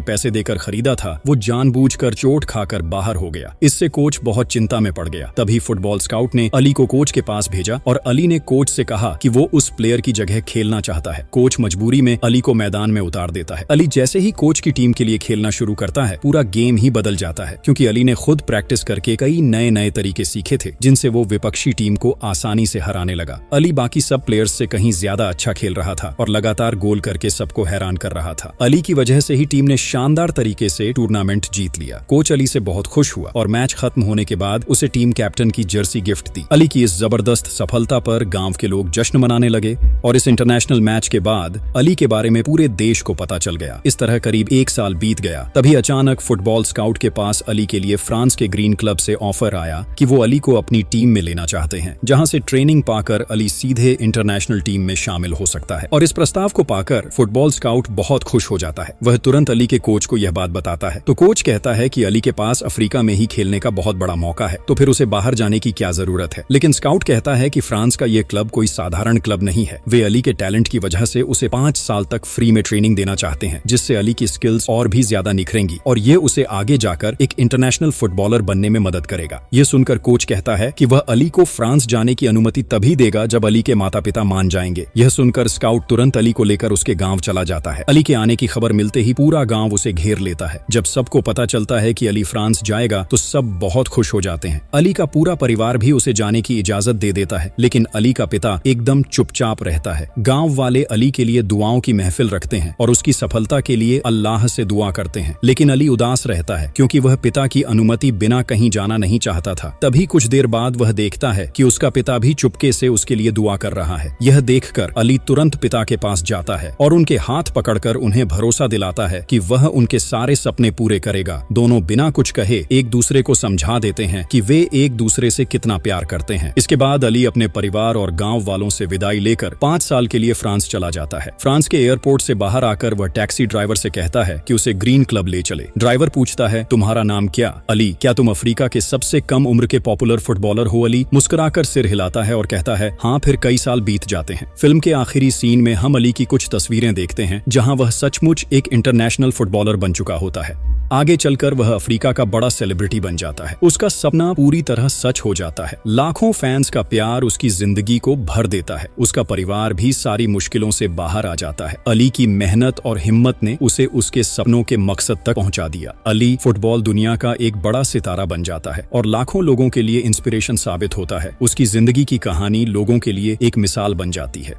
पैसे देकर खरीदा था वो जानबूझकर चोट खाकर बाहर हो गया। इससे कोच बहुत चिंता में पड़ गया। तभी फुटबॉल स्काउट ने अली को कोच के पास भेजा और अली ने कोच से कहा कि वो उस प्लेयर की जगह खेलना चाहता है। कोच मजबूरी में अली को मैदान में उतार देता है। अली जैसे ही कोच की टीम के लिए खेलना शुरू करता है पूरा गेम ही बदल जाता है क्योंकि अली ने खुद प्रैक्टिस करके कई नए नए तरीके सीखे थे जिनसे वो विपक्षी टीम को आसानी से हराने लगा। अली बाकी सब प्लेयर्स से कहीं ज्यादा अच्छा खेल रहा था और लगातार गोल करके सबको हैरान कर रहा था। अली की वजह से ही टीम ने शानदार तरीके से टूर्नामेंट जीत लिया। कोच अली से बहुत खुश हुआ और मैच खत्म होने के बाद उसे टीम कैप्टन की जर्सी गिफ्ट दी। अली की इस जबरदस्त सफलता पर गांव के लोग जश्न मनाने लगे और इस इंटरनेशनल मैच के बाद अली के बारे में पूरे देश को पता चल गया। इस तरह करीब 1 साल बीत गया। तभी अचानक फुटबॉल स्काउट के पास अली के लिए फ्रांस के ग्रीन क्लब से ऑफर आया कि वो अली को अपनी टीम में लेना चाहते हैं, जहां से ट्रेनिंग पाकर अली सीधे इंटरनेशनल टीम में शामिल हो सकता है। और इस प्रस्ताव को पाकर फुटबॉल स्काउट बहुत खुश हो जाता है। वह तुरंत अली के कोच को यह बात बताता है तो कोच कहता है कि अली के पास अफ्रीका में ही खेलने का बहुत बड़ा मौका है, तो फिर उसे बाहर जाने की क्या जरूरत है। लेकिन स्काउट कहता है कि फ्रांस का ये क्लब कोई साधारण क्लब नहीं है। वे अली के टैलेंट की वजह से उसे 5 साल तक फ्री में ट्रेनिंग देना चाहते हैं, जिससे अली की स्किल्स और भी ज्यादा निखरेंगी और ये उसे आगे जाकर एक इंटरनेशनल फुटबॉलर बनने में मदद करेगा। ये सुनकर कोच कहता है कि वह अली को फ्रांस जाने की अनुमति तभी देगा जब अली के माता पिता मान जाएंगे। यह सुनकर स्काउट तुरंत अली को लेकर उसके गांव चला जाता है। अली के आने की खबर मिलते ही पूरा गांव उसे घेर लेता है। जब सबको पता चलता है कि अली फ्रांस जाएगा तो सब बहुत खुश हो जाते हैं। अली का पूरा परिवार भी उसे जाने की इजाजत दे देता है, लेकिन अली का पिता एकदम चुपचाप रहता है। गांव वाले अली के लिए दुआओं की महफिल रखते हैं और उसकी सफलता के लिए अल्लाह से दुआ करते हैं, लेकिन अली उदास रहता है क्योंकि वह पिता की अनुमति बिना कहीं जाना नहीं चाहता था। तभी कुछ देर बाद वह देखता है कि उसका पिता भी चुपके से उसके लिए दुआ कर रहा है। यह देखकर अली तुरंत पिता के पास जाता है और उनके हाथ पकड़कर उन्हें भरोसा दिलाता है कि वह उनके सारे सपने पूरे करेगा। दोनों बिना कुछ कहे एक दूसरे को समझा देते हैं कि वे एक दूसरे से कितना प्यार करते हैं। इसके बाद अली अपने परिवार और गांव वालों से विदाई लेकर 5 साल के लिए फ्रांस चला जाता है। फ्रांस के एयरपोर्ट से बाहर आकर वह टैक्सी ड्राइवर से कहता है कि उसे ग्रीन क्लब ले चले। ड्राइवर पूछता है, तुम्हारा नाम क्या? अली, क्या तुम अफ्रीका के सबसे कम उम्र के पॉपुलर फुटबॉलर हो? अली मुस्कुराकर सिर हिलाता है और कहता है, हाँ। फिर कई साल बीत जाते हैं। फिल्म के आखिरी सीन में हम अली की कुछ तस्वीरें देखते हैं जहां वह सचमुच एक इंटरनेशनल फुटबॉलर बन चुका होता है। आगे चलकर वह अफ्रीका का बड़ा सेलिब्रिटी बन जाता है। उसका सपना पूरी तरह सच हो जाता है। लाखों फैंस का प्यार उसकी जिंदगी को भर देता है। उसका परिवार भी सारी मुश्किलों से बाहर आ जाता है। अली की मेहनत और हिम्मत ने उसे उसके सपनों के मकसद तक पहुंचा दिया। अली फुटबॉल दुनिया का एक बड़ा सितारा बन जाता है और लाखों लोगों के लिए इंस्पिरेशन साबित होता है। उसकी जिंदगी की कहानी लोगों के लिए एक मिसाल बन जाती है।